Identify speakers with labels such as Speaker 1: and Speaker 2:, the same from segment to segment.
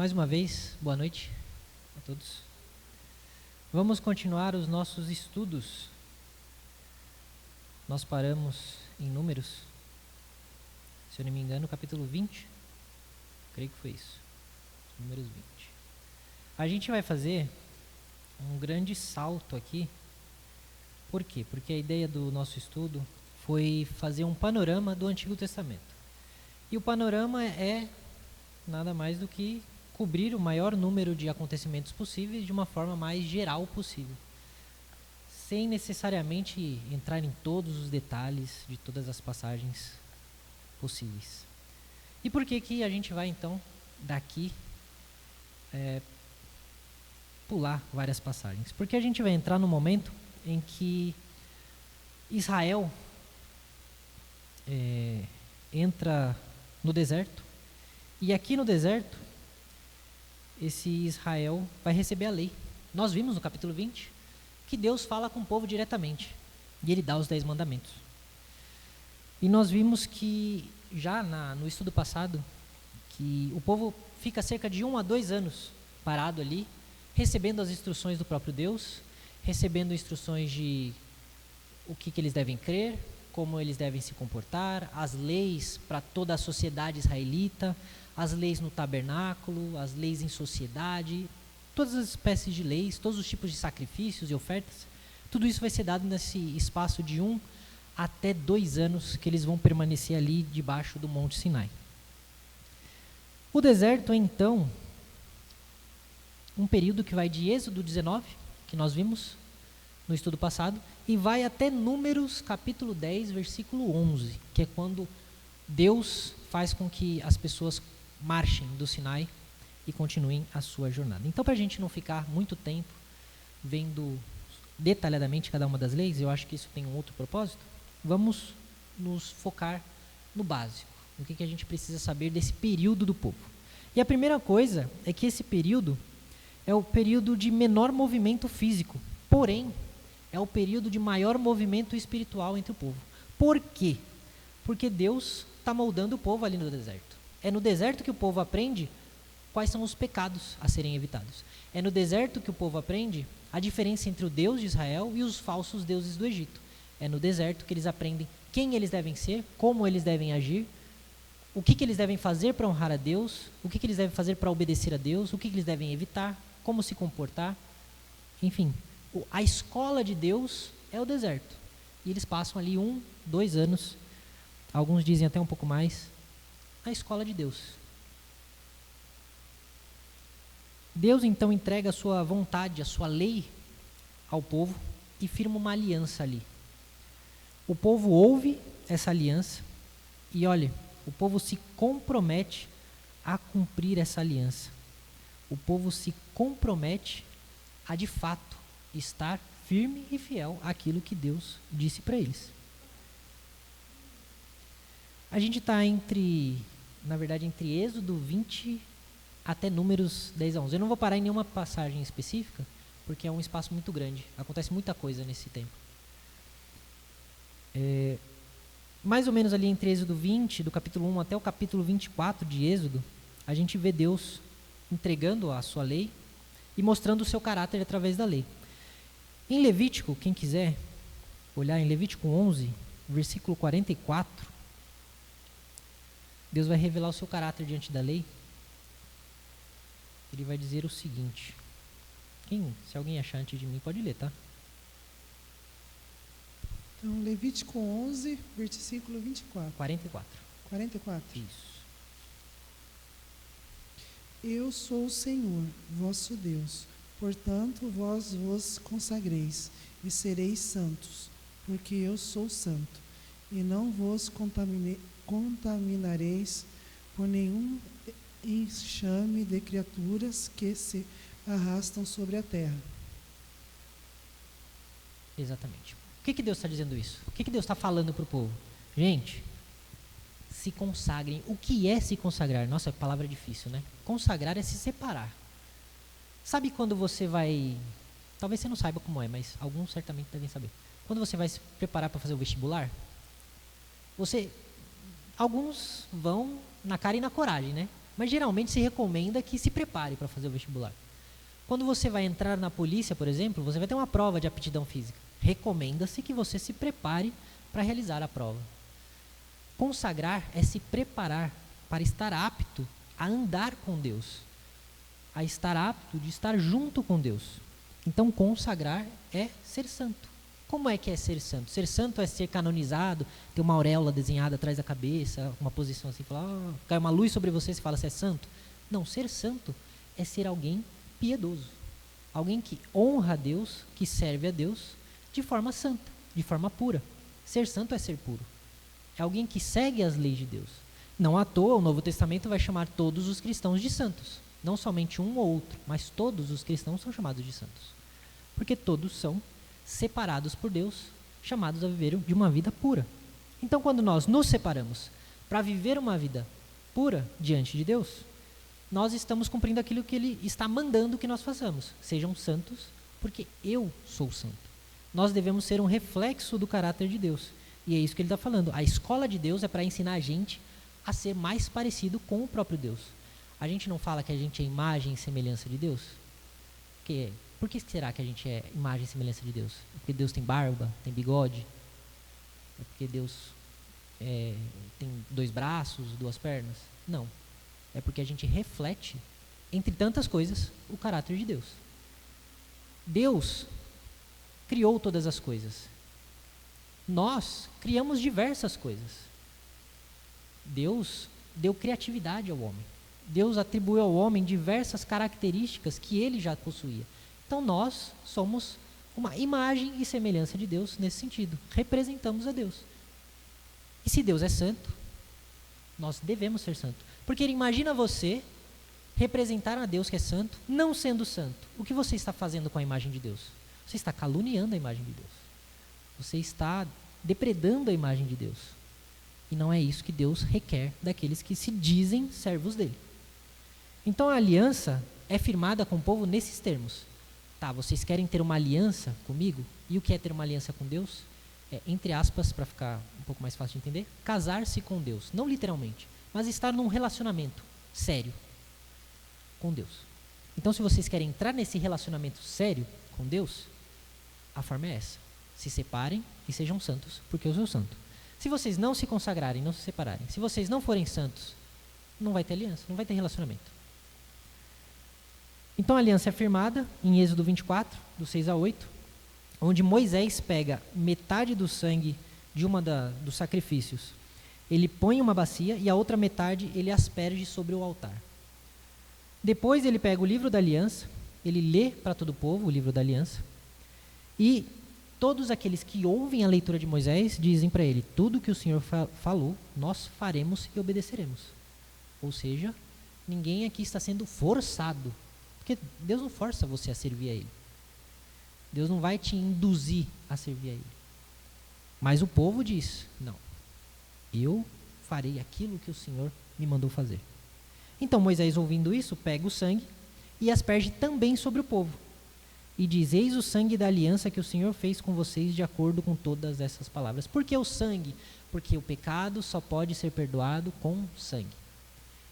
Speaker 1: Mais uma vez, boa noite a todos. Vamos continuar os nossos estudos. Nós paramos em Números, se eu não me engano, capítulo 20. Creio que foi isso. Números 20. A gente vai fazer um grande salto aqui. Por quê? Porque a ideia do nosso estudo foi fazer um panorama do Antigo Testamento. E o panorama é nada mais do que cobrir o maior número de acontecimentos possíveis de uma forma mais geral possível, sem necessariamente entrar em todos os detalhes de todas as passagens possíveis. E por que que a gente vai então daqui pular várias passagens? Porque a gente vai entrar no momento em que Israel entra no deserto, e aqui no deserto esse Israel vai receber a lei. Nós vimos no capítulo 20 que Deus fala com o povo diretamente e ele dá os 10 mandamentos. E nós vimos que já no estudo passado que o povo fica cerca de 1 a 2 anos parado ali, recebendo as instruções do próprio Deus, recebendo instruções de o que eles devem crer, como eles devem se comportar, as leis para toda a sociedade israelita, as leis no tabernáculo, as leis em sociedade, todas as espécies de leis, todos os tipos de sacrifícios e ofertas. Tudo isso vai ser dado nesse espaço de 1 até 2 anos que eles vão permanecer ali debaixo do Monte Sinai. O deserto é então um período que vai de Êxodo 19, que nós vimos no estudo passado, e vai até Números capítulo 10, versículo 11, que é quando Deus faz com que as pessoas marchem do Sinai e continuem a sua jornada. Então, para a gente não ficar muito tempo vendo detalhadamente cada uma das leis, eu acho que isso tem um outro propósito, vamos nos focar no básico, no que a gente precisa saber desse período do povo. E a primeira coisa é que esse período é o período de menor movimento físico, porém, é o período de maior movimento espiritual entre o povo. Por quê? Porque Deus está moldando o povo ali no deserto. É no deserto que o povo aprende quais são os pecados a serem evitados. É no deserto que o povo aprende a diferença entre o Deus de Israel e os falsos deuses do Egito. É no deserto que eles aprendem quem eles devem ser, como eles devem agir, o que eles devem fazer para honrar a Deus, o que eles devem fazer para obedecer a Deus, o que eles devem evitar, como se comportar. Enfim, a escola de Deus é o deserto. E eles passam ali 1, 2 anos, alguns dizem até um pouco mais, na escola de Deus. Deus então entrega a sua vontade, a sua lei ao povo e firma uma aliança ali. O povo ouve essa aliança e olha, o povo se compromete a cumprir essa aliança. O povo se compromete a de fato estar firme e fiel àquilo que Deus disse para eles. A gente está entre Êxodo 20 até Números 10 a 11. Eu não vou parar em nenhuma passagem específica, porque é um espaço muito grande. Acontece muita coisa nesse tempo. Mais ou menos ali entre Êxodo 20, do capítulo 1 até o capítulo 24 de Êxodo, a gente vê Deus entregando a sua lei e mostrando o seu caráter através da lei. Em Levítico, quem quiser olhar em Levítico 11, versículo 44, Deus vai revelar o seu caráter diante da lei. Ele vai dizer o seguinte, se alguém achar antes de mim, pode ler, tá?
Speaker 2: Então, Levítico 11, versículo 24.
Speaker 1: 44.
Speaker 2: 44.
Speaker 1: Isso.
Speaker 2: Eu sou o Senhor, vosso Deus, portanto vós vos consagreis e sereis santos, porque eu sou santo, e não vos contaminareis por nenhum enxame de criaturas que se arrastam sobre a terra.
Speaker 1: Exatamente. Por que Deus está dizendo isso? O que Deus está falando para o povo? Gente, se consagrem. O que é se consagrar? Nossa, a palavra é difícil, né? Consagrar é se separar. Sabe quando você vai... Talvez você não saiba como é, mas alguns certamente devem saber. Quando você vai se preparar para fazer o vestibular, alguns vão na cara e na coragem, né? mas geralmente se recomenda que se prepare para fazer o vestibular. Quando você vai entrar na polícia, por exemplo, você vai ter uma prova de aptidão física. Recomenda-se que você se prepare para realizar a prova. Consagrar é se preparar para estar apto a andar com Deus, a estar apto de estar junto com Deus. Então, consagrar é ser santo. Como é que é ser santo? Ser santo é ser canonizado, ter uma auréola desenhada atrás da cabeça, uma posição assim, falar, cai uma luz sobre você e fala, você é santo? Não, ser santo é ser alguém piedoso, alguém que honra a Deus, que serve a Deus de forma santa, de forma pura. Ser santo é ser puro. É alguém que segue as leis de Deus. Não à toa, o Novo Testamento vai chamar todos os cristãos de santos. Não somente um ou outro, mas todos os cristãos são chamados de santos. Porque todos são separados por Deus, chamados a viver de uma vida pura. Então, quando nós nos separamos para viver uma vida pura diante de Deus, nós estamos cumprindo aquilo que Ele está mandando que nós façamos. Sejam santos, porque eu sou santo. Nós devemos ser um reflexo do caráter de Deus. E é isso que ele está falando. A escola de Deus é para ensinar a gente a ser mais parecido com o próprio Deus. A gente não fala que a gente é imagem e semelhança de Deus? Por que será que a gente é imagem e semelhança de Deus? É porque Deus tem barba, tem bigode? É porque Deus tem 2 braços, 2 pernas? Não. É porque a gente reflete, entre tantas coisas, o caráter de Deus. Deus criou todas as coisas. Nós criamos diversas coisas. Deus deu criatividade ao homem. Deus atribuiu ao homem diversas características que ele já possuía. Então nós somos uma imagem e semelhança de Deus nesse sentido. Representamos a Deus. E se Deus é santo, nós devemos ser santos. Porque imagina você representar a Deus que é santo, não sendo santo. O que você está fazendo com a imagem de Deus? Você está caluniando a imagem de Deus. Você está depredando a imagem de Deus. E não é isso que Deus requer daqueles que se dizem servos dele. Então a aliança é firmada com o povo nesses termos. Tá, vocês querem ter uma aliança comigo? E o que é ter uma aliança com Deus? É, entre aspas, para ficar um pouco mais fácil de entender, casar-se com Deus. Não literalmente, mas estar num relacionamento sério com Deus. Então se vocês querem entrar nesse relacionamento sério com Deus, a forma é essa. Se separem e sejam santos, porque eu sou santo. Se vocês não se consagrarem, não se separarem, se vocês não forem santos, não vai ter aliança, não vai ter relacionamento. Então a aliança é firmada em Êxodo 24, do 6 a 8, onde Moisés pega metade do sangue de dos sacrifícios. Ele põe em uma bacia e a outra metade ele asperge sobre o altar. Depois ele pega o livro da aliança, ele lê para todo o povo o livro da aliança, e todos aqueles que ouvem a leitura de Moisés dizem para ele, tudo que o Senhor falou, nós faremos e obedeceremos. Ou seja, ninguém aqui está sendo forçado, porque Deus não força você a servir a Ele. Deus não vai te induzir a servir a Ele. Mas o povo diz, não, eu farei aquilo que o Senhor me mandou fazer. Então Moisés, ouvindo isso, pega o sangue e asperge também sobre o povo. E diz, eis o sangue da aliança que o Senhor fez com vocês de acordo com todas essas palavras. Por que o sangue? Porque o pecado só pode ser perdoado com sangue.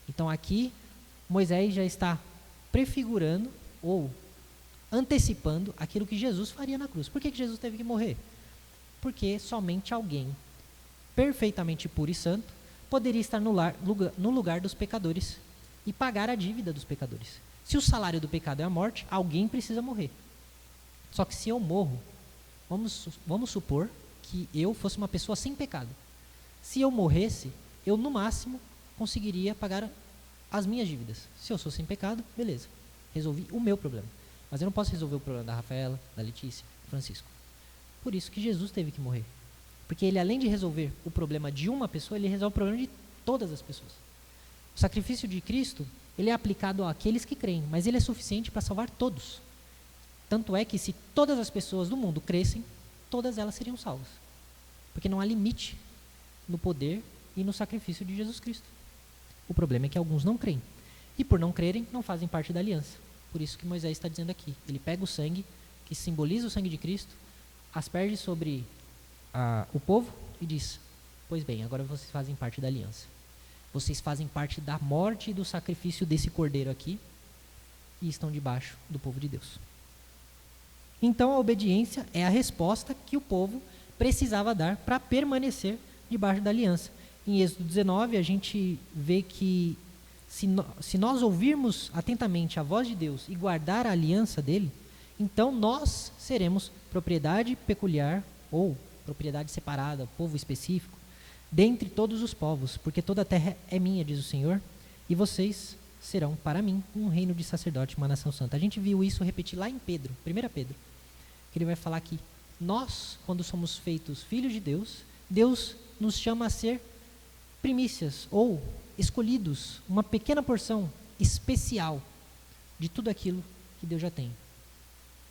Speaker 1: Então aqui, Moisés já está prefigurando ou antecipando aquilo que Jesus faria na cruz. Por que Jesus teve que morrer? Porque somente alguém perfeitamente puro e santo poderia estar no lugar dos pecadores e pagar a dívida dos pecadores. Se o salário do pecado é a morte, alguém precisa morrer. Só que se eu morro, vamos supor que eu fosse uma pessoa sem pecado. Se eu morresse, eu no máximo conseguiria pagar as minhas dívidas. Se eu sou sem pecado, beleza, resolvi o meu problema. Mas eu não posso resolver o problema da Rafaela, da Letícia, do Francisco. Por isso que Jesus teve que morrer. Porque ele, além de resolver o problema de uma pessoa, ele resolve o problema de todas as pessoas. O sacrifício de Cristo, ele é aplicado àqueles que creem, mas ele é suficiente para salvar todos. Tanto é que se todas as pessoas do mundo crescem, todas elas seriam salvas. Porque não há limite no poder e no sacrifício de Jesus Cristo. O problema é que alguns não creem. E por não crerem, não fazem parte da aliança. Por isso que Moisés está dizendo aqui. Ele pega o sangue, que simboliza o sangue de Cristo, asperge sobre o povo e diz, pois bem, agora vocês fazem parte da aliança. Vocês fazem parte da morte e do sacrifício desse cordeiro aqui e estão debaixo do povo de Deus. Então a obediência é a resposta que o povo precisava dar para permanecer debaixo da aliança. Em Êxodo 19 a gente vê que se nós ouvirmos atentamente a voz de Deus e guardar a aliança dele, então nós seremos propriedade peculiar ou propriedade separada, povo específico, dentre todos os povos, porque toda a terra é minha, diz o Senhor, e vocês serão para mim um reino de sacerdote, uma nação santa. A gente viu isso repetir lá em Pedro, 1 Pedro, que ele vai falar que nós, quando somos feitos filhos de Deus, Deus nos chama a ser primícias ou escolhidos, uma pequena porção especial de tudo aquilo que Deus já tem.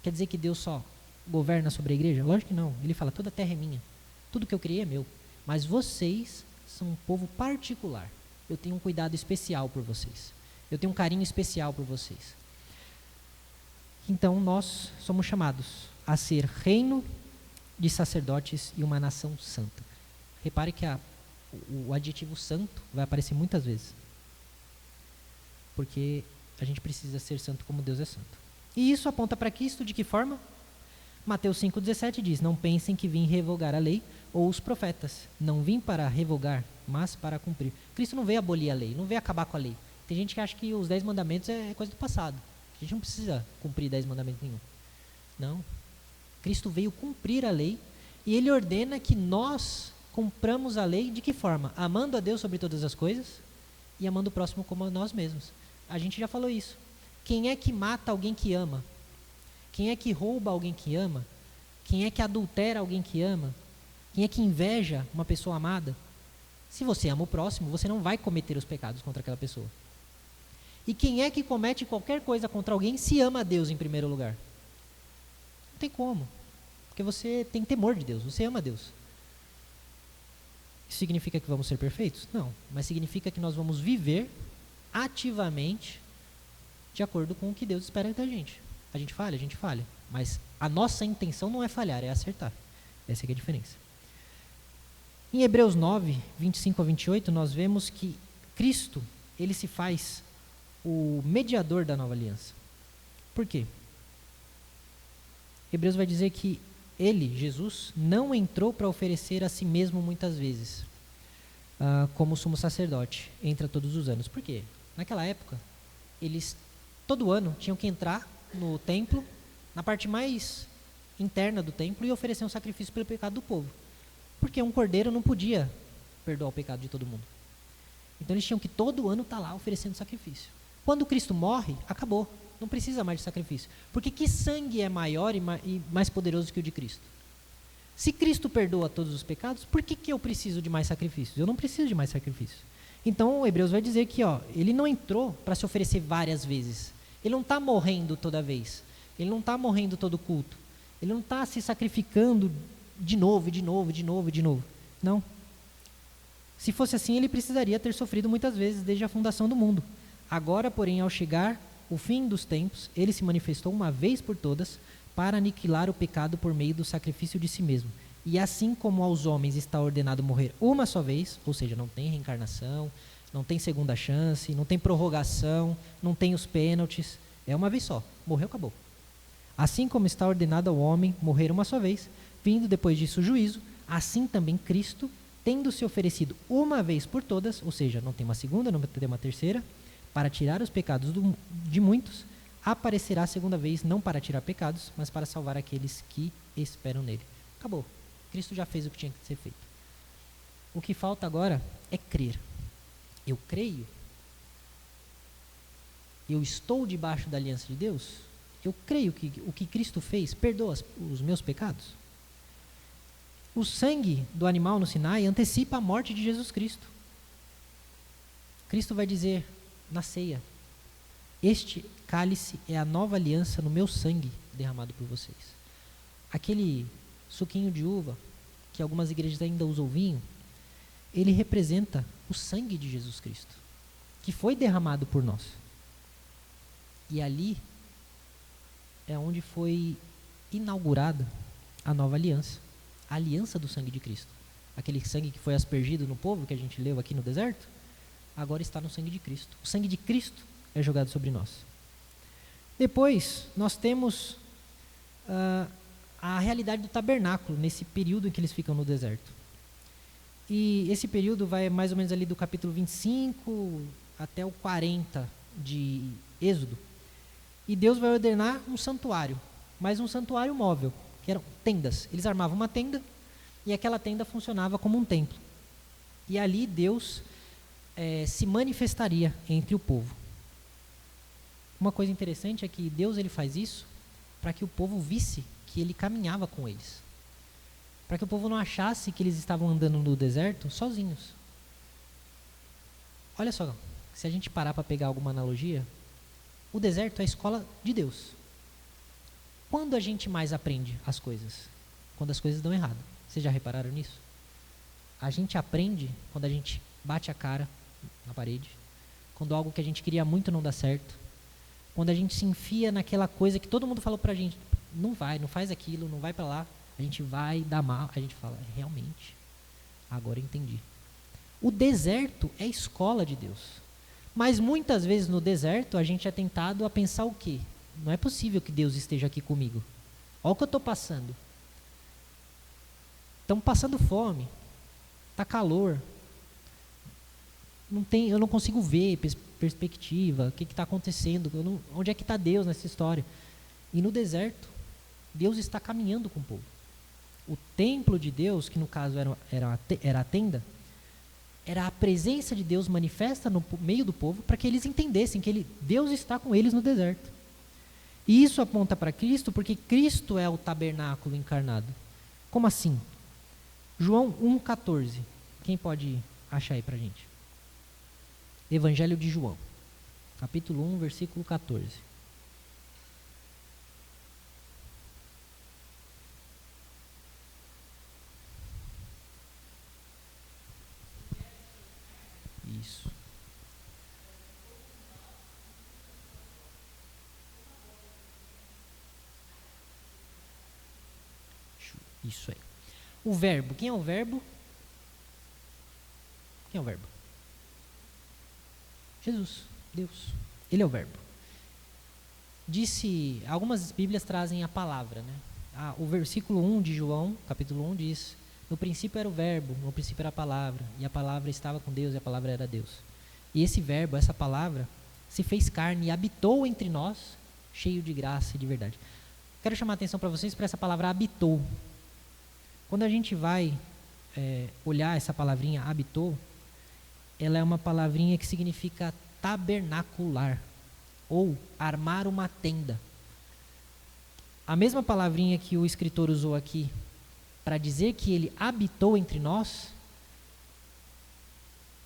Speaker 1: Quer dizer que Deus só governa sobre a igreja? Lógico que não. Ele fala, toda a terra é minha, tudo que eu criei é meu, mas vocês são um povo particular. Eu tenho um cuidado especial por vocês. Eu tenho um carinho especial por vocês. Então nós somos chamados a ser reino de sacerdotes e uma nação santa. Repare que o adjetivo santo vai aparecer muitas vezes. Porque a gente precisa ser santo como Deus é santo. E isso aponta para Cristo de que forma? Mateus 5,17 diz, não pensem que vim revogar a lei ou os profetas. Não vim para revogar, mas para cumprir. Cristo não veio abolir a lei, não veio acabar com a lei. Tem gente que acha que os 10 mandamentos é coisa do passado. A gente não precisa cumprir 10 mandamentos nenhum. Não. Cristo veio cumprir a lei e ele ordena que nós cumpramos a lei de que forma? Amando a Deus sobre todas as coisas e amando o próximo como a nós mesmos. A gente já falou isso. Quem é que mata alguém que ama? Quem é que rouba alguém que ama? Quem é que adultera alguém que ama? Quem é que inveja uma pessoa amada? Se você ama o próximo, você não vai cometer os pecados contra aquela pessoa. E quem é que comete qualquer coisa contra alguém se ama a Deus em primeiro lugar? Não tem como. Porque você tem temor de Deus, você ama a Deus. Isso significa que vamos ser perfeitos? Não. Mas significa que nós vamos viver ativamente de acordo com o que Deus espera da gente. A gente falha. Mas a nossa intenção não é falhar, é acertar. Essa é a diferença. Em Hebreus 9, 25 a 28, nós vemos que Cristo, ele se faz o mediador da nova aliança. Por quê? Hebreus vai dizer que ele, Jesus, não entrou para oferecer a si mesmo muitas vezes, como sumo sacerdote, entra todos os anos. Por quê? Naquela época, eles todo ano tinham que entrar no templo, na parte mais interna do templo, e oferecer um sacrifício pelo pecado do povo. Porque um cordeiro não podia perdoar o pecado de todo mundo. Então eles tinham que todo ano estar lá oferecendo sacrifício. Quando Cristo morre, acabou. Não precisa mais de sacrifício. Porque que sangue é maior e mais poderoso que o de Cristo? Se Cristo perdoa todos os pecados, por que eu preciso de mais sacrifícios? Eu não preciso de mais sacrifícios. Então o Hebreus vai dizer que ele não entrou para se oferecer várias vezes. Ele não está morrendo toda vez. Ele não está morrendo todo culto. Ele não está se sacrificando de novo. Não. Se fosse assim, ele precisaria ter sofrido muitas vezes desde a fundação do mundo. Agora, porém, ao chegar o fim dos tempos, ele se manifestou uma vez por todas para aniquilar o pecado por meio do sacrifício de si mesmo. E assim como aos homens está ordenado morrer uma só vez, ou seja, não tem reencarnação, não tem segunda chance, não tem prorrogação, não tem os pênaltis, é uma vez só, morreu, acabou. Assim como está ordenado ao homem morrer uma só vez, vindo depois disso o juízo, assim também Cristo, tendo se oferecido uma vez por todas, ou seja, não tem uma segunda, não tem uma terceira, para tirar os pecados de muitos, aparecerá a segunda vez, não para tirar pecados, mas para salvar aqueles que esperam nele. Acabou. Cristo já fez o que tinha que ser feito. O que falta agora é crer. Eu creio. Eu estou debaixo da aliança de Deus. Eu creio que o que Cristo fez perdoa os meus pecados. O sangue do animal no Sinai antecipa a morte de Jesus Cristo. Cristo vai dizer na ceia: este cálice é a nova aliança no meu sangue derramado por vocês. Aquele suquinho de uva, que algumas igrejas ainda usam vinho, ele representa o sangue de Jesus Cristo, que foi derramado por nós. E ali é onde foi inaugurada a nova aliança, a aliança do sangue de Cristo. Aquele sangue que foi aspergido no povo, que a gente leu aqui no deserto, agora está no sangue de Cristo. O sangue de Cristo é jogado sobre nós. Depois, nós temos a realidade do tabernáculo, nesse período em que eles ficam no deserto. E esse período vai mais ou menos ali do capítulo 25 até o 40 de Êxodo. E Deus vai ordenar um santuário, mas um santuário móvel, que eram tendas. Eles armavam uma tenda e aquela tenda funcionava como um templo. E ali Deus se manifestaria entre o povo. Uma coisa interessante é que Deus ele faz isso para que o povo visse que ele caminhava com eles. Para que o povo não achasse que eles estavam andando no deserto sozinhos. Olha só, se a gente parar para pegar alguma analogia, o deserto é a escola de Deus. Quando a gente mais aprende as coisas? Quando as coisas dão errado. Vocês já repararam nisso? A gente aprende quando a gente bate a cara na parede, quando algo que a gente queria muito não dá certo, quando a gente se enfia naquela coisa que todo mundo falou pra gente, não vai, não faz aquilo, não vai pra lá, a gente vai dar mal, a gente fala, realmente, agora eu entendi. O deserto é a escola de Deus. Mas muitas vezes no deserto a gente é tentado a pensar o quê? Não é possível que Deus esteja aqui comigo. Olha o que eu estou passando. Estamos passando fome, está calor, eu não consigo ver perspectiva, o que está acontecendo, onde é que está Deus nessa história? E no deserto, Deus está caminhando com o povo. O templo de Deus, que no caso era a tenda, era a presença de Deus manifesta no meio do povo para que eles entendessem que Deus está com eles no deserto. E isso aponta para Cristo porque Cristo é o tabernáculo encarnado. Como assim? João 1,14. Quem pode achar aí para a gente? Evangelho de João, capítulo 1, versículo 14. Isso. Isso aí. O verbo. Quem é o verbo? Quem é o verbo? Jesus, Deus. Ele é o verbo. Algumas Bíblias trazem a palavra, né? O versículo 1 de João, capítulo 1 diz: no princípio era o verbo, no princípio era a palavra, e a palavra estava com Deus e a palavra era Deus. E esse verbo, essa palavra, se fez carne e habitou entre nós, cheio de graça e de verdade. Quero chamar a atenção para vocês para essa palavra habitou. Quando a gente vai olhar essa palavrinha habitou, ela é uma palavrinha que significa tabernacular, ou armar uma tenda. A mesma palavrinha que o escritor usou aqui para dizer que ele habitou entre nós,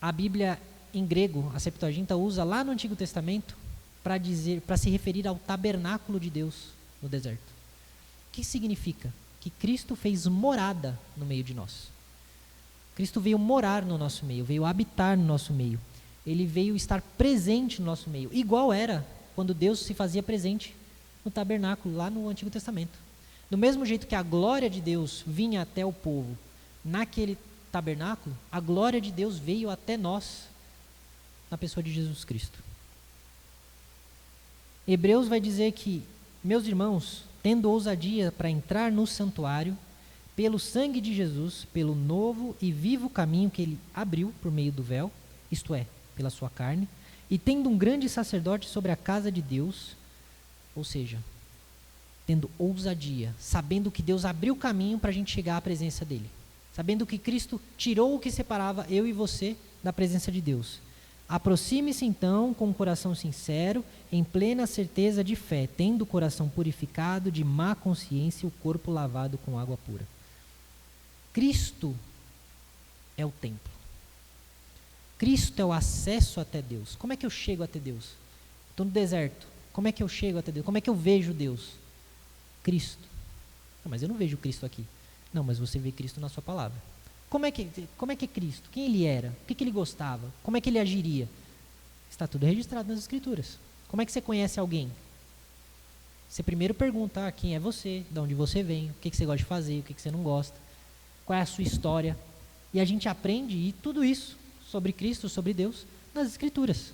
Speaker 1: a Bíblia em grego, a Septuaginta, usa lá no Antigo Testamento para se referir ao tabernáculo de Deus no deserto. O que significa? Que Cristo fez morada no meio de nós. Cristo veio morar no nosso meio, veio habitar no nosso meio. Ele veio estar presente no nosso meio, igual era quando Deus se fazia presente no tabernáculo, lá no Antigo Testamento. Do mesmo jeito que a glória de Deus vinha até o povo naquele tabernáculo, a glória de Deus veio até nós na pessoa de Jesus Cristo. Hebreus vai dizer que, meus irmãos, tendo ousadia para entrar no santuário, pelo sangue de Jesus, pelo novo e vivo caminho que ele abriu por meio do véu, isto é, pela sua carne, e tendo um grande sacerdote sobre a casa de Deus, ou seja, tendo ousadia, sabendo que Deus abriu o caminho para a gente chegar à presença dele, sabendo que Cristo tirou o que separava eu e você da presença de Deus. Aproxime-se então com um coração sincero, em plena certeza de fé, tendo o coração purificado de má consciência e o corpo lavado com água pura. Cristo é o templo. Cristo é o acesso até Deus. Como é que eu chego até Deus? Estou no deserto. Como é que eu chego até Deus? Como é que eu vejo Deus? Cristo. Não, mas eu não vejo Cristo aqui. Não, mas você vê Cristo na sua palavra. Como é que é Cristo? Quem ele era? O que ele gostava? Como é que ele agiria? Está tudo registrado nas Escrituras. Como é que você conhece alguém? Você primeiro pergunta quem é você, de onde você vem, o que você gosta de fazer, o que você não gosta, qual é a sua história. E a gente aprende tudo isso sobre Cristo, sobre Deus, Nas Escrituras.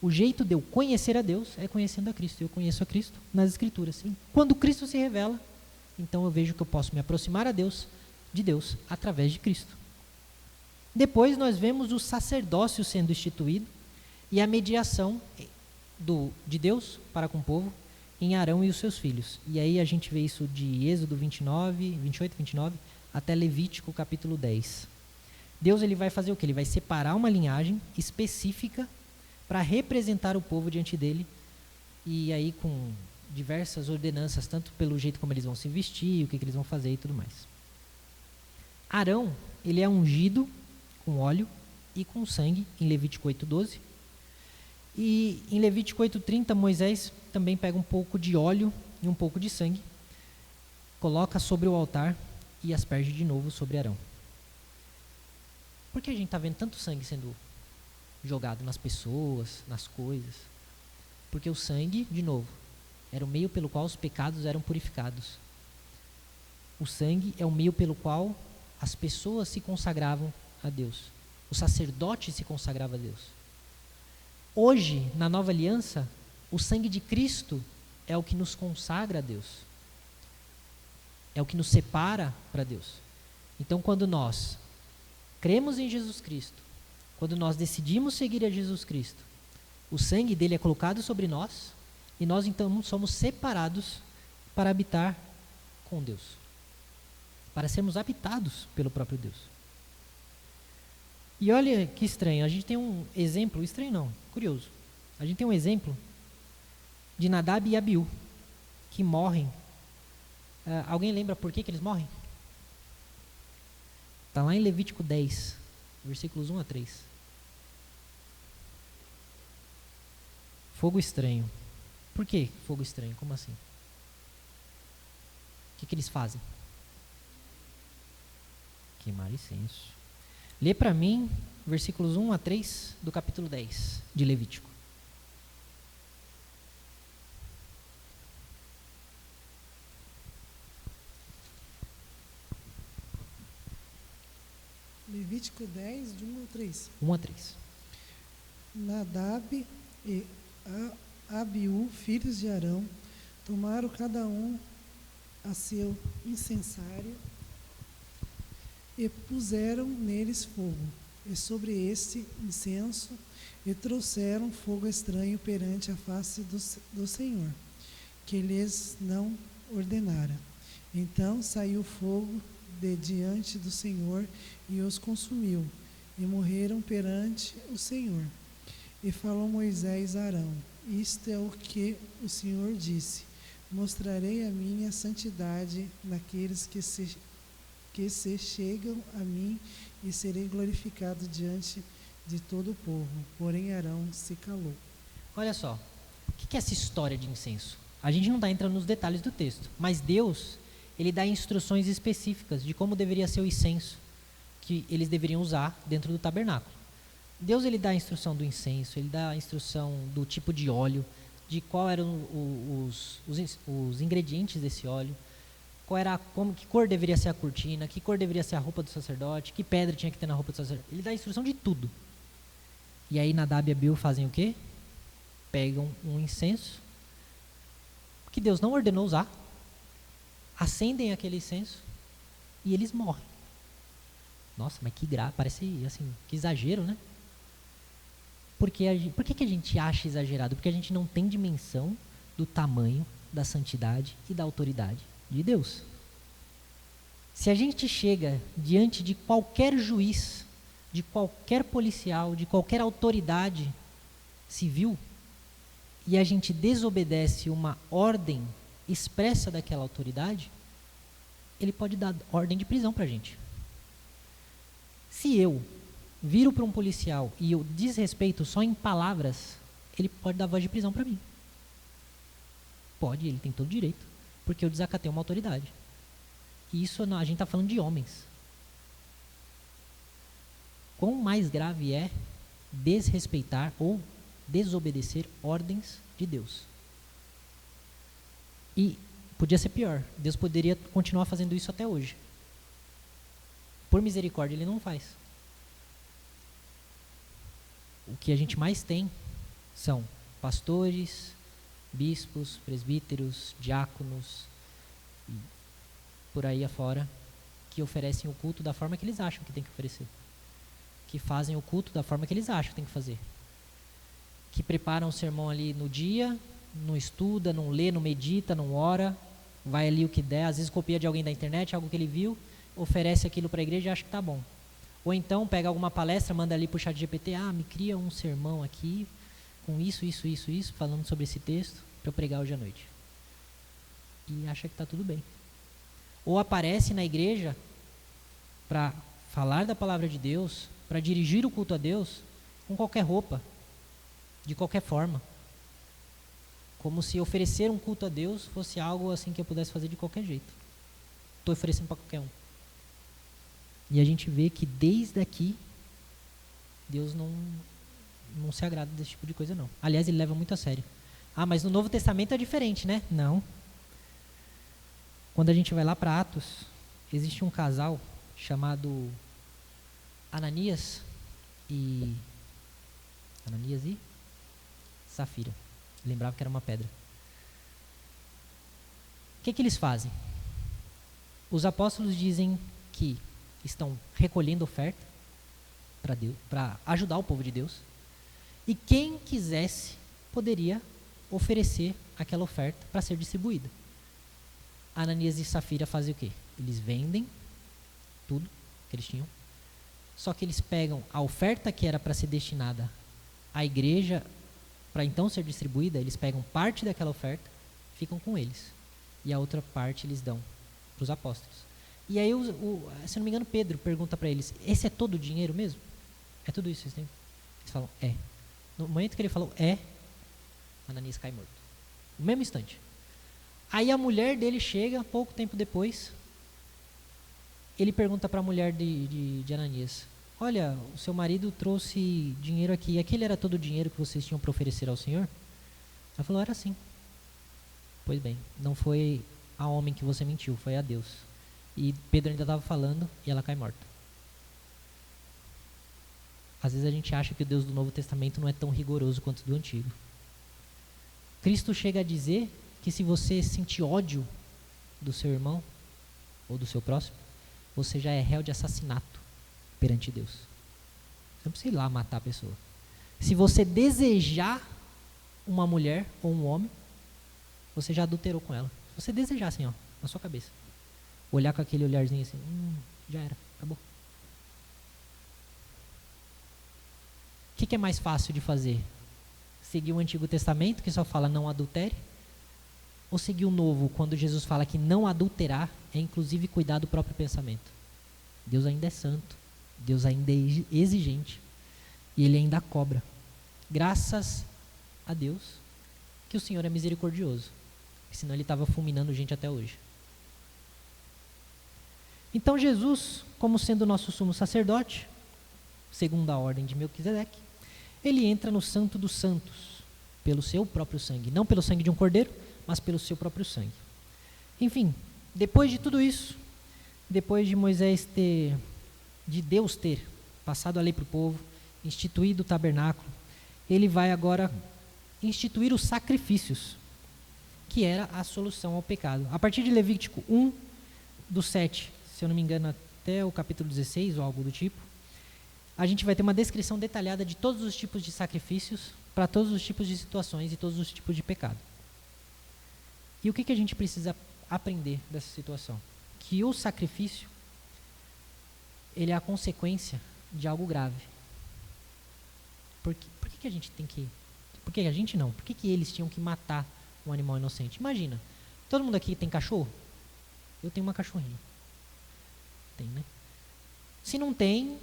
Speaker 1: O jeito de eu conhecer a Deus é conhecendo a Cristo. Eu conheço a Cristo nas Escrituras. E quando Cristo se revela, então eu vejo que eu posso me aproximar de Deus através de Cristo. Depois nós vemos o sacerdócio sendo instituído e a mediação de Deus para com o povo em Arão e os seus filhos. E aí a gente vê isso de Êxodo 28, 29, até Levítico capítulo 10. Deus ele vai fazer o quê? Ele vai separar uma linhagem específica para representar o povo diante dele, e aí com diversas ordenanças, tanto pelo jeito como eles vão se vestir, o que eles vão fazer e tudo mais. Arão, ele é ungido com óleo e com sangue, em Levítico 8:12. E em Levítico 8:30, Moisés também pega um pouco de óleo e um pouco de sangue, coloca sobre o altar e asperge de novo sobre Arão. Por que a gente está vendo tanto sangue sendo jogado nas pessoas, nas coisas? Porque o sangue, de novo, era o meio pelo qual os pecados eram purificados. O sangue é o meio pelo qual as pessoas se consagravam a Deus. O sacerdote se consagrava a Deus. Hoje, na nova aliança, o sangue de Cristo é o que nos consagra a Deus. É o que nos separa para Deus. Então, quando nós cremos em Jesus Cristo, quando nós decidimos seguir a Jesus Cristo, o sangue dele é colocado sobre nós e nós então somos separados para habitar com Deus, para sermos habitados pelo próprio Deus. E olha que estranho, a gente tem um exemplo, estranho não, curioso, a gente tem um exemplo de Nadab e Abiú, que morrem. Alguém lembra por que eles morrem? Está lá em Levítico 10, versículos 1 a 3. Fogo estranho. Por que fogo estranho? Como assim? O que eles fazem? Queimar incenso. Lê para mim versículos 1 a 3 do capítulo 10 de Levítico.
Speaker 2: Levítico 10, de 1 a 3.
Speaker 1: 1 a 3.
Speaker 2: Nadab e Abiú, filhos de Arão, tomaram cada um a seu incensário e puseram neles fogo, e sobre este incenso, e trouxeram fogo estranho perante a face do Senhor, que lhes não ordenara. Então saiu fogo de diante do Senhor e os consumiu, e morreram perante o Senhor. E falou Moisés a Arão: isto é o que o Senhor disse: mostrarei a minha santidade naqueles que se chegam a mim, e serei glorificado diante de todo o povo. Porém Arão se calou.
Speaker 1: Olha só, o que é essa história de incenso? A gente não está entrando nos detalhes do texto, mas Deus, ele dá instruções específicas de como deveria ser o incenso que eles deveriam usar dentro do tabernáculo. Deus, ele dá a instrução do incenso, ele dá a instrução do tipo de óleo, de qual eram os ingredientes desse óleo, que cor deveria ser a cortina, que cor deveria ser a roupa do sacerdote, que pedra tinha que ter na roupa do sacerdote. Ele dá a instrução de tudo. E aí Nadab e Abiú fazem o quê? Pegam um incenso que Deus não ordenou usar, acendem aquele incenso e eles morrem. Nossa, mas parece assim, que exagero, né? Por que a gente acha exagerado? Porque a gente não tem dimensão do tamanho, da santidade e da autoridade de Deus. Se a gente chega diante de qualquer juiz, de qualquer policial, de qualquer autoridade civil, e a gente desobedece uma ordem expressa daquela autoridade, ele pode dar ordem de prisão para a gente. Se eu viro para um policial e eu desrespeito só em palavras, ele pode dar voz de prisão para mim. Pode, ele tem todo o direito, porque eu desacatei uma autoridade. E isso a gente está falando de homens. Quão mais grave é desrespeitar ou desobedecer ordens de Deus? E podia ser pior, Deus poderia continuar fazendo isso até hoje. Por misericórdia, ele não faz. o que a gente mais tem são pastores, bispos, presbíteros, diáconos, e por aí afora, que oferecem o culto da forma que eles acham que tem que oferecer, que fazem o culto da forma que eles acham que tem que fazer, que preparam o sermão ali no dia, não estuda, não lê, não medita, não ora, vai ali o que der, às vezes copia de alguém da internet, algo que ele viu, oferece aquilo para a igreja e acha que está bom. Ou então pega alguma palestra, manda ali para o ChatGPT, me cria um sermão aqui, com isso, falando sobre esse texto, para eu pregar hoje à noite. E acha que está tudo bem. Ou aparece na igreja para falar da palavra de Deus, para dirigir o culto a Deus, com qualquer roupa, de qualquer forma. Como se oferecer um culto a Deus fosse algo assim que eu pudesse fazer de qualquer jeito. Estou oferecendo para qualquer um. E a gente vê que desde aqui, Deus não se agrada desse tipo de coisa não. Aliás, ele leva muito a sério. Mas no Novo Testamento é diferente, né? Não. Quando a gente vai lá para Atos, existe um casal chamado Ananias e Safira. Lembrava que era uma pedra. O que eles fazem? Os apóstolos dizem que estão recolhendo oferta para Deus, para ajudar o povo de Deus. E quem quisesse poderia oferecer aquela oferta para ser distribuída. Ananias e Safira fazem o quê? Eles vendem tudo que eles tinham, só que eles pegam a oferta que era para ser destinada à igreja, para então ser distribuída, eles pegam parte daquela oferta, ficam com eles, e a outra parte eles dão para os apóstolos. E aí, se não me engano, Pedro pergunta para eles, esse é todo o dinheiro mesmo? É tudo isso que vocês têm? Eles falam, é. No momento que ele falou, Ananias cai morto. No mesmo instante. Aí a mulher dele chega, pouco tempo depois, ele pergunta para a mulher de Ananias, olha, o seu marido trouxe dinheiro aqui, aquele era todo o dinheiro que vocês tinham para oferecer ao Senhor? Ela falou, era assim. Pois bem, não foi a homem que você mentiu, foi a Deus. E Pedro ainda estava falando e ela cai morta. Às vezes a gente acha que o Deus do Novo Testamento não é tão rigoroso quanto o do Antigo. Cristo chega a dizer que se você sentir ódio do seu irmão ou do seu próximo, você já é réu de assassinato perante Deus. Você não precisa ir lá matar a pessoa. Se você desejar uma mulher ou um homem, você já adulterou com ela. Se você desejar assim, na sua cabeça. Olhar com aquele olharzinho assim, já era, acabou. O que é mais fácil de fazer? Seguir o Antigo Testamento, que só fala não adultere? Ou seguir o Novo, quando Jesus fala que não adulterar é inclusive cuidar do próprio pensamento? Deus ainda é santo, Deus ainda é exigente, e Ele ainda cobra. Graças a Deus que o Senhor é misericordioso, senão Ele estava fulminando gente até hoje. Então Jesus, como sendo nosso sumo sacerdote, segundo a ordem de Melquisedeque, ele entra no Santo dos Santos, pelo seu próprio sangue, não pelo sangue de um cordeiro, mas pelo seu próprio sangue. Enfim, depois de tudo isso, depois de Deus ter passado a lei para o povo, instituído o tabernáculo, ele vai agora instituir os sacrifícios, que era a solução ao pecado. A partir de Levítico 1, do 7, se eu não me engano, até o capítulo 16, ou algo do tipo, a gente vai ter uma descrição detalhada de todos os tipos de sacrifícios, para todos os tipos de situações e todos os tipos de pecado. E o que a gente precisa aprender dessa situação? Que o sacrifício, ele é a consequência de algo grave. Por que a gente tem que... Por que a gente não? Por que eles tinham que matar um animal inocente? Imagina, todo mundo aqui tem cachorro? Eu tenho uma cachorrinha. Tem, né? Se não tem,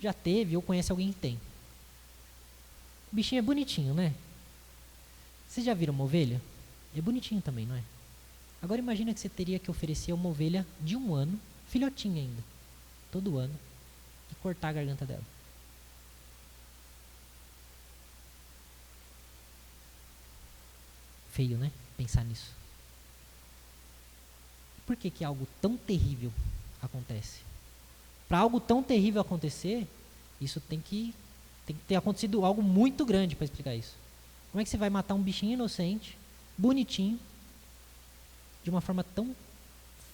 Speaker 1: já teve ou conhece alguém que tem. O bichinho é bonitinho, né? Vocês já viram uma ovelha? É bonitinho também, não é? Agora imagina que você teria que oferecer uma ovelha de 1 ano, filhotinha ainda, todo ano, e cortar a garganta dela. Feio, né? Pensar nisso. Por que algo tão terrível acontece? Para algo tão terrível acontecer, isso tem que Tem que ter acontecido algo muito grande para explicar isso. Como é que você vai matar um bichinho inocente, bonitinho, de uma forma tão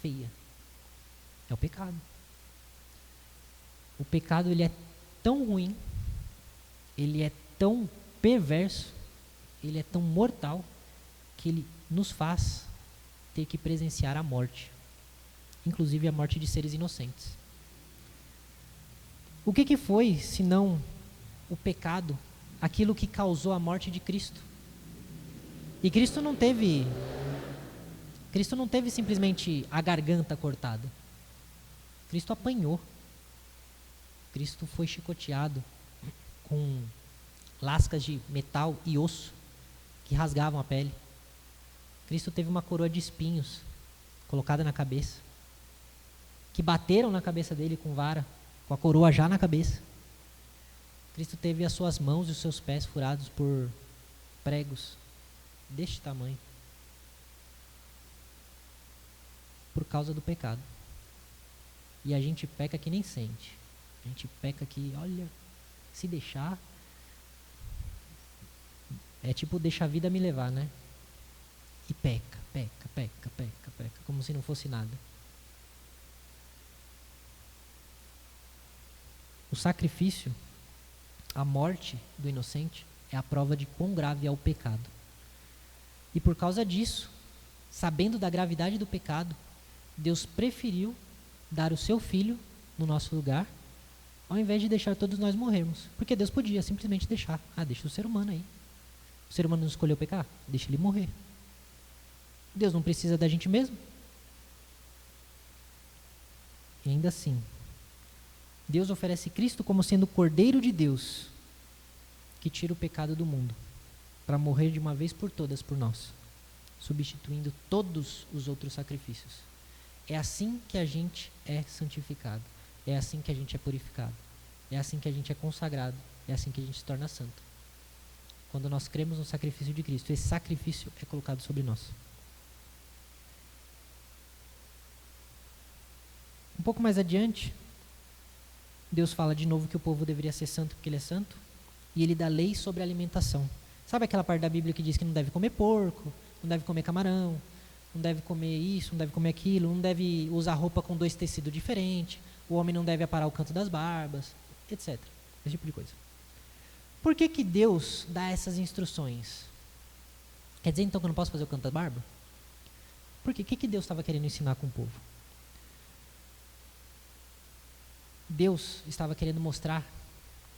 Speaker 1: feia? É o pecado. O pecado, ele é tão ruim, ele é tão perverso, ele é tão mortal, que ele nos faz ter que presenciar a morte, inclusive a morte de seres inocentes. O que foi, senão o pecado, aquilo que causou a morte de Cristo? E Cristo não teve simplesmente a garganta cortada. Cristo apanhou. Cristo foi chicoteado com lascas de metal e osso que rasgavam a pele. Cristo teve uma coroa de espinhos colocada na cabeça, que bateram na cabeça dele com vara, com a coroa já na cabeça. Cristo teve as suas mãos e os seus pés furados por pregos deste tamanho, por causa do pecado. E a gente peca que nem sente. A gente peca que, olha, se deixar, é tipo, deixa a vida me levar, né? E peca, como se não fosse nada. O sacrifício, a morte do inocente, é a prova de quão grave é o pecado. E por causa disso, sabendo da gravidade do pecado, Deus preferiu dar o seu filho no nosso lugar, ao invés de deixar todos nós morrermos. Porque Deus podia simplesmente deixar. Deixa o ser humano aí. O ser humano não escolheu pecar? Deixa ele morrer. Deus não precisa da gente mesmo. E ainda assim, Deus oferece Cristo como sendo o Cordeiro de Deus, que tira o pecado do mundo, para morrer de uma vez por todas por nós, substituindo todos os outros sacrifícios. É assim que a gente é santificado. É assim que a gente é purificado. É assim que a gente é consagrado. É assim que a gente se torna santo. Quando nós cremos no sacrifício de Cristo, esse sacrifício é colocado sobre nós. Um pouco mais adiante, Deus fala de novo que o povo deveria ser santo porque ele é santo, e ele dá lei sobre a alimentação. Sabe aquela parte da Bíblia que diz que não deve comer porco, não deve comer camarão, não deve comer isso, não deve comer aquilo, não deve usar roupa com 2 tecidos diferentes, o homem não deve aparar o canto das barbas, etc. Esse tipo de coisa. Por que Deus dá essas instruções? Quer dizer então que eu não posso fazer o canto da barba? Por quê? O que Deus estava querendo ensinar com o povo? Deus estava querendo mostrar,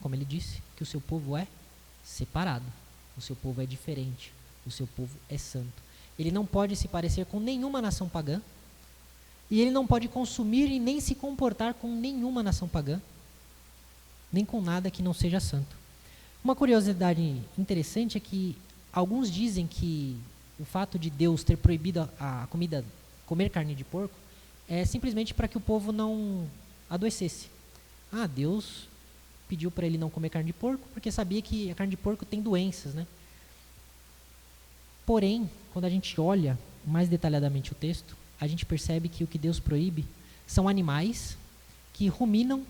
Speaker 1: como ele disse, que o seu povo é separado, o seu povo é diferente, o seu povo é santo. Ele não pode se parecer com nenhuma nação pagã, e ele não pode consumir e nem se comportar com nenhuma nação pagã, nem com nada que não seja santo. Uma curiosidade interessante é que alguns dizem que o fato de Deus ter proibido a comida, comer carne de porco, é simplesmente para que o povo não adoecesse. Deus pediu para ele não comer carne de porco porque sabia que a carne de porco tem doenças, né? Porém, quando a gente olha mais detalhadamente o texto, a gente percebe que o que Deus proíbe são animais que ruminam,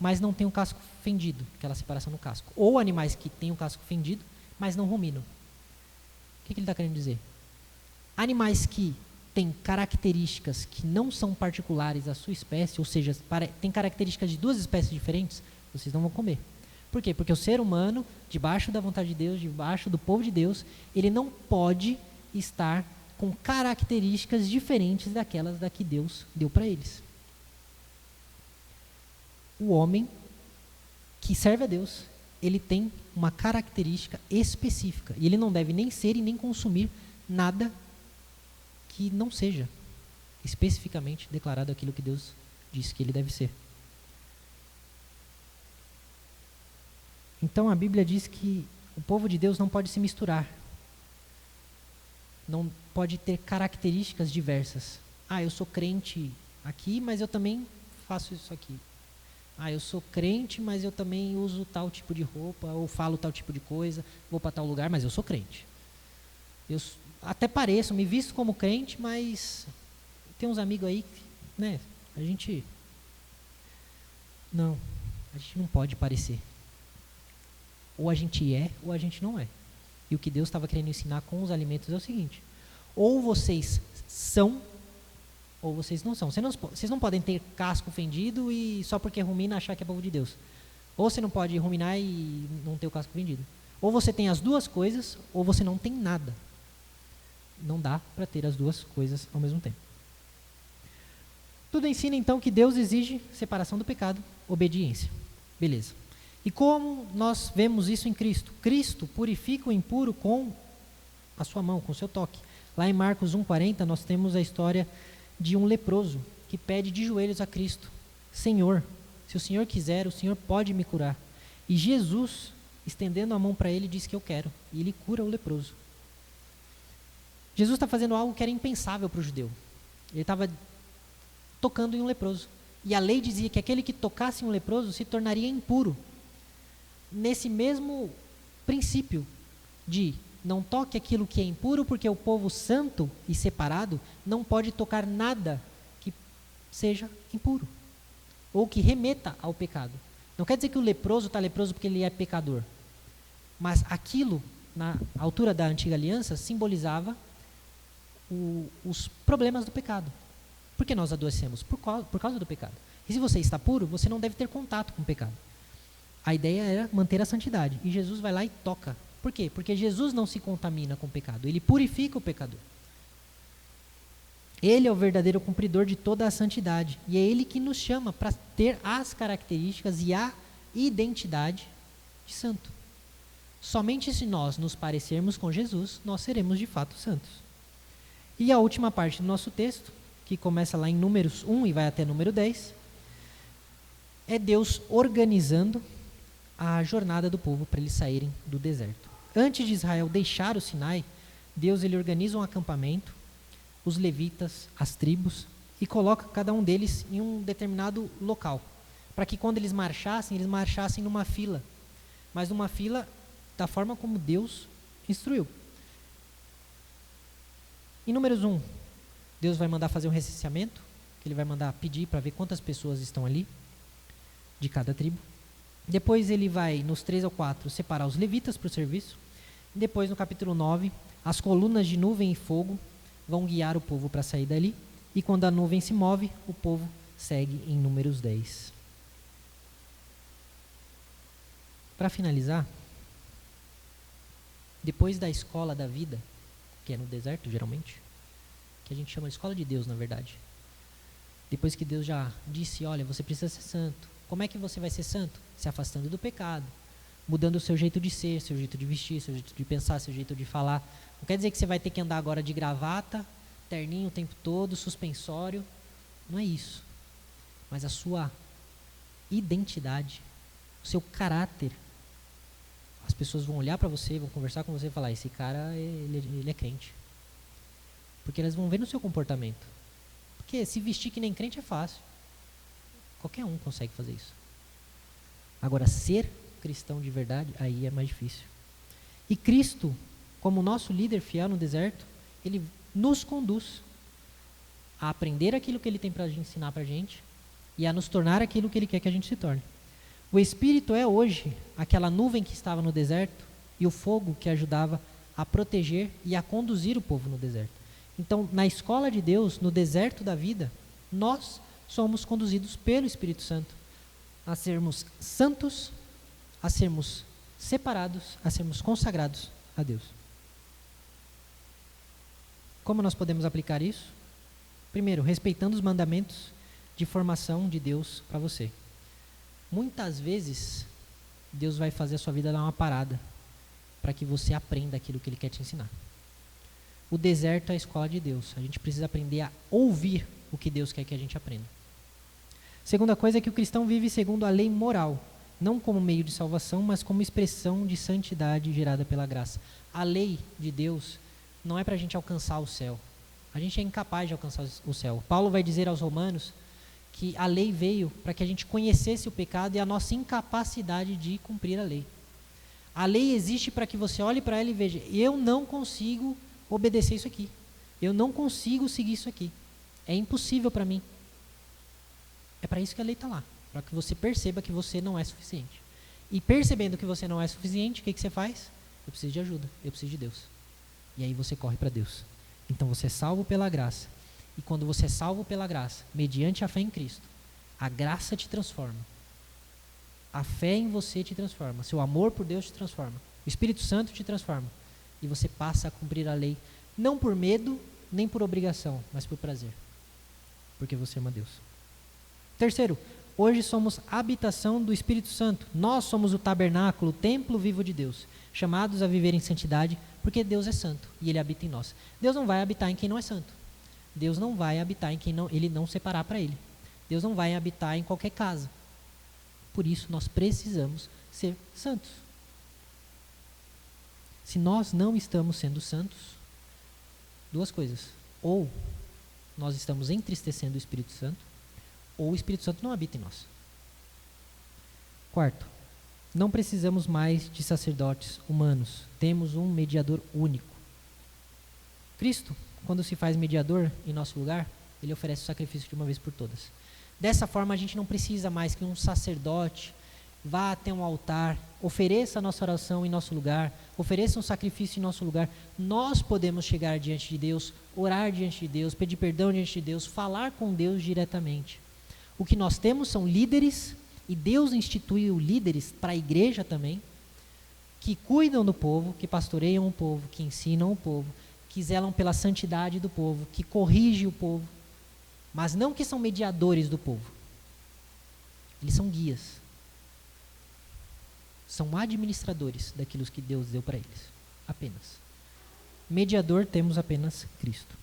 Speaker 1: mas não têm o casco fendido, aquela separação no casco. Ou animais que têm o casco fendido, mas não ruminam. O que ele está querendo dizer? Animais que têm características que não são particulares à sua espécie, ou seja, têm características de 2 espécies diferentes, vocês não vão comer. Por quê? Porque o ser humano, debaixo da vontade de Deus, debaixo do povo de Deus, ele não pode estar com características diferentes daquelas da que Deus deu para eles. O homem que serve a Deus, ele tem uma característica específica, e ele não deve nem ser e nem consumir nada que não seja especificamente declarado aquilo que Deus disse que ele deve ser. Então a Bíblia diz que o povo de Deus não pode se misturar, não pode ter características diversas. Eu sou crente aqui, mas eu também faço isso aqui. Eu sou crente, mas eu também uso tal tipo de roupa, ou falo tal tipo de coisa, vou para tal lugar, mas eu sou crente. Eu até pareço, me visto como crente, mas tem uns amigos aí que, né, a gente não pode parecer. Ou a gente é, ou a gente não é. E o que Deus estava querendo ensinar com os alimentos é o seguinte: ou vocês são, ou vocês não são. Vocês não podem ter casco fendido e só porque rumina achar que é povo de Deus. Ou você não pode ruminar e não ter o casco fendido. Ou você tem as duas coisas, ou você não tem nada. Não dá para ter as duas coisas ao mesmo tempo. Tudo ensina então que Deus exige separação do pecado, obediência. Beleza. E como nós vemos isso em Cristo? Cristo purifica o impuro com a sua mão, com o seu toque. Lá em Marcos 1,40 nós temos a história de um leproso que pede de joelhos a Cristo: Senhor, se o Senhor quiser, o Senhor pode me curar. E Jesus, estendendo a mão para ele, diz que eu quero. E ele cura o leproso. Jesus está fazendo algo que era impensável para o judeu. Ele estava tocando em um leproso. E a lei dizia que aquele que tocasse em um leproso se tornaria impuro. Nesse mesmo princípio de não toque aquilo que é impuro, porque o povo santo e separado não pode tocar nada que seja impuro ou que remeta ao pecado. Não quer dizer que o leproso está leproso porque ele é pecador, mas aquilo, na altura da antiga aliança, simbolizava os problemas do pecado. Por que nós adoecemos? Por causa do pecado. E se você está puro, você não deve ter contato com o pecado. A ideia era manter a santidade. E Jesus vai lá e toca. Por quê? Porque Jesus não se contamina com o pecado. Ele purifica o pecador. Ele é o verdadeiro cumpridor de toda a santidade. E é Ele que nos chama para ter as características e a identidade de santo. Somente se nós nos parecermos com Jesus, nós seremos de fato santos. E a última parte do nosso texto, que começa lá em Números 1 e vai até número 10, é Deus organizando a jornada do povo para eles saírem do deserto. Antes de Israel deixar o Sinai, Deus ele organiza um acampamento, os levitas, as tribos, e coloca cada um deles em um determinado local, para que quando eles marchassem numa fila, mas numa fila da forma como Deus instruiu. Em Números 1, Deus vai mandar fazer um recenseamento, que ele vai mandar pedir para ver quantas pessoas estão ali, de cada tribo. Depois ele vai, nos 3 ou 4, separar os levitas para o serviço. Depois, no capítulo 9, as colunas de nuvem e fogo vão guiar o povo para sair dali. E quando a nuvem se move, o povo segue em Números 10. Para finalizar, depois da escola da vida, que é no deserto geralmente, que a gente chama de escola de Deus, na verdade. Depois que Deus já disse, olha, você precisa ser santo. Como é que você vai ser santo? Se afastando do pecado, mudando o seu jeito de ser, seu jeito de vestir, seu jeito de pensar, seu jeito de falar. Não quer dizer que você vai ter que andar agora de gravata, terninho o tempo todo, suspensório. Não é isso. Mas a sua identidade, o seu caráter. As pessoas vão olhar para você, vão conversar com você e falar, esse cara, ele é crente. Porque elas vão ver no seu comportamento. Porque se vestir que nem crente é fácil. Qualquer um consegue fazer isso. Agora, ser cristão de verdade, aí é mais difícil. E Cristo, como nosso líder fiel no deserto, ele nos conduz a aprender aquilo que ele tem para ensinar para a gente e a nos tornar aquilo que ele quer que a gente se torne. O Espírito é hoje aquela nuvem que estava no deserto e o fogo que ajudava a proteger e a conduzir o povo no deserto. Então, na escola de Deus, no deserto da vida, nós somos conduzidos pelo Espírito Santo a sermos santos, a sermos separados, a sermos consagrados a Deus. Como nós podemos aplicar isso? Primeiro, respeitando os mandamentos de formação de Deus para você. Muitas vezes, Deus vai fazer a sua vida dar uma parada para que você aprenda aquilo que Ele quer te ensinar. O deserto é a escola de Deus. A gente precisa aprender a ouvir o que Deus quer que a gente aprenda. Segunda coisa é que o cristão vive segundo a lei moral, não como meio de salvação, mas como expressão de santidade gerada pela graça. A lei de Deus não é para a gente alcançar o céu. A gente é incapaz de alcançar o céu. Paulo vai dizer aos Romanos que a lei veio para que a gente conhecesse o pecado e a nossa incapacidade de cumprir a lei. A lei existe para que você olhe para ela e veja, eu não consigo obedecer isso aqui. Eu não consigo seguir isso aqui. É impossível para mim. É para isso que a lei está lá. Para que você perceba que você não é suficiente. E percebendo que você não é suficiente, o que você faz? Eu preciso de ajuda, eu preciso de Deus. E aí você corre para Deus. Então você é salvo pela graça. E quando você é salvo pela graça, mediante a fé em Cristo, a graça te transforma. A fé em você te transforma. Seu amor por Deus te transforma. O Espírito Santo te transforma. E você passa a cumprir a lei, não por medo, nem por obrigação, mas por prazer. Porque você ama Deus. Terceiro, hoje somos habitação do Espírito Santo. Nós somos o tabernáculo, o templo vivo de Deus, chamados a viver em santidade, porque Deus é santo e Ele habita em nós. Deus não vai habitar em quem não é santo. Deus não vai habitar em quem Ele não separar para Ele. Deus não vai habitar em qualquer casa. Por isso, nós precisamos ser santos. Se nós não estamos sendo santos, duas coisas. Ou nós estamos entristecendo o Espírito Santo, ou o Espírito Santo não habita em nós. Quarto, não precisamos mais de sacerdotes humanos. Temos um mediador único. Cristo, quando se faz mediador em nosso lugar, Ele oferece o sacrifício de uma vez por todas. Dessa forma, a gente não precisa mais que um sacerdote vá até um altar, ofereça a nossa oração em nosso lugar, ofereça um sacrifício em nosso lugar. Nós podemos chegar diante de Deus, orar diante de Deus, pedir perdão diante de Deus, falar com Deus diretamente. O que nós temos são líderes, e Deus instituiu líderes para a igreja também, que cuidam do povo, que pastoreiam o povo, que ensinam o povo, que zelam pela santidade do povo, que corrigem o povo, mas não que são mediadores do povo. Eles são guias. São administradores daquilo que Deus deu para eles. Apenas. Mediador temos apenas Cristo.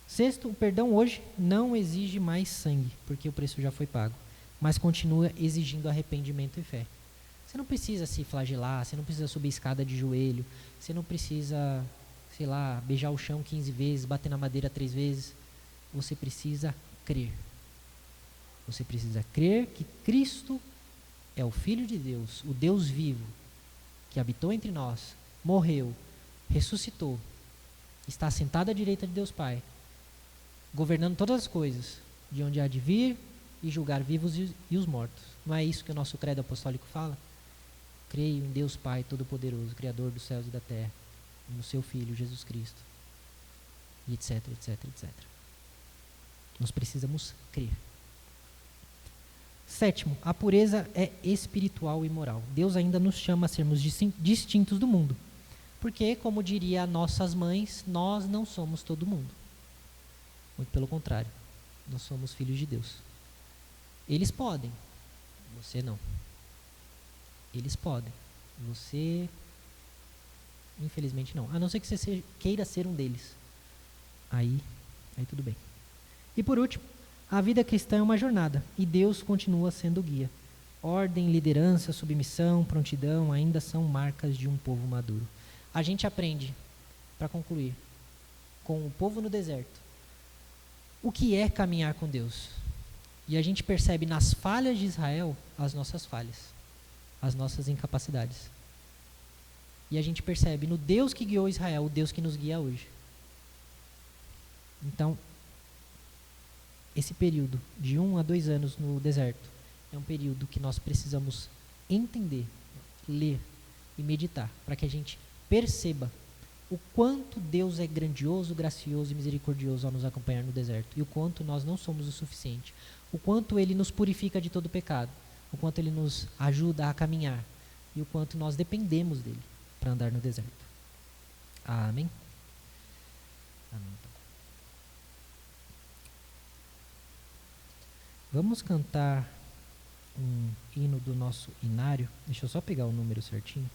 Speaker 1: Sexto, o perdão hoje não exige mais sangue, porque o preço já foi pago, mas continua exigindo arrependimento e fé. Você não precisa se flagelar, você não precisa subir escada de joelho, você não precisa, sei lá, beijar o chão 15 vezes, bater na madeira 3 vezes. Você precisa crer. Você precisa crer que Cristo é o Filho de Deus, o Deus vivo, que habitou entre nós, morreu, ressuscitou, está sentado à direita de Deus Pai, governando todas as coisas, de onde há de vir e julgar vivos e os mortos. Não é isso que o nosso credo apostólico fala? Creio em Deus Pai Todo-Poderoso, Criador dos céus e da terra, e no seu Filho, Jesus Cristo, e etc, etc, etc. Nós precisamos crer. Sétimo, a pureza é espiritual e moral. Deus ainda nos chama a sermos distintos do mundo. Porque, como diria nossas mães, nós não somos todo mundo. Muito pelo contrário, nós somos filhos de Deus. Eles podem, você não. Eles podem, você, infelizmente, não. A não ser que você queira ser um deles. Aí tudo bem. E por último, a vida cristã é uma jornada e Deus continua sendo o guia. Ordem, liderança, submissão, prontidão ainda são marcas de um povo maduro. A gente aprende, para concluir, com o povo no deserto, o que é caminhar com Deus. E a gente percebe nas falhas de Israel as nossas falhas, as nossas incapacidades. E a gente percebe no Deus que guiou Israel, o Deus que nos guia hoje. Então, esse período de 1 a 2 anos no deserto é um período que nós precisamos entender, ler e meditar, para que a gente perceba o quanto Deus é grandioso, gracioso e misericordioso ao nos acompanhar no deserto, e o quanto nós não somos o suficiente, o quanto Ele nos purifica de todo pecado, o quanto Ele nos ajuda a caminhar, e o quanto nós dependemos dEle para andar no deserto. Amém? Amém. Vamos cantar um hino do nosso inário. Deixa eu só pegar o número certinho.